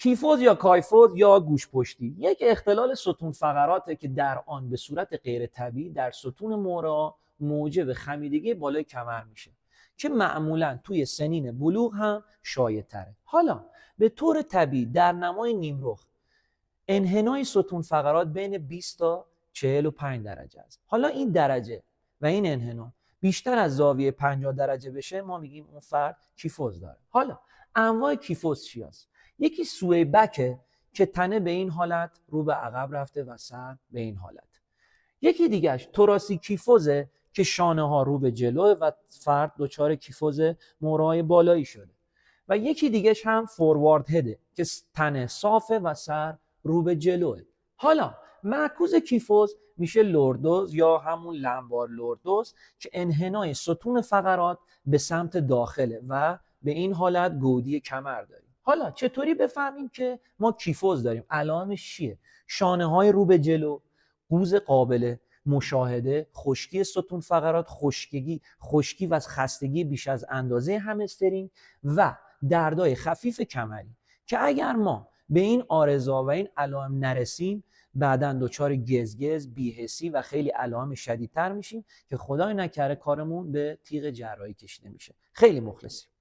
کیفوز یا کایفوز یا گوش پشتی یک اختلال ستون فقراته که در آن به صورت غیر طبیعی در ستون مورا موجب خمیدگی بالای کمر میشه که معمولا توی سنین بلوغ هم شایع تره. حالا به طور طبیعی در نمای نیمرخ انحنای ستون فقرات بین 20 تا 45 درجه است. حالا این درجه و این انحنا بیشتر از زاویه 50 درجه بشه ما میگیم اون فرد کیفوز داره. حالا انواع کیفوز چی هست؟ یکی سوی بکه که تنه به این حالت رو به عقب رفته و سر به این حالت. یکی دیگهش توراسی کیفوزه که شانه ها رو به جلو و فرد دچار کیفوز مورای بالایی شده. و یکی دیگهش هم فوروارد هده که تنه صافه و سر رو به جلوه. حالا معکوس کیفوز میشه لوردوز یا همون لمبار لوردوز که انحنای ستون فقرات به سمت داخله و به این حالت گودی کمر داریم. حالا چطوری بفهمیم که ما کیفوز داریم؟ علائمش چیه؟ شانه های رو به جلو، قوز قابل مشاهده، خشکی ستون فقرات، خشکی و خستگی بیش از اندازه همسترینگ و دردای خفیف کمری که اگر ما به این آرزا و این علائم نرسیم بعداً دچار گزگز، بی‌حسی و خیلی علائم شدیدتر میشیم که خدای نکره کارمون به تیغ جراحی کشیده میشه. خیلی مخلصیم.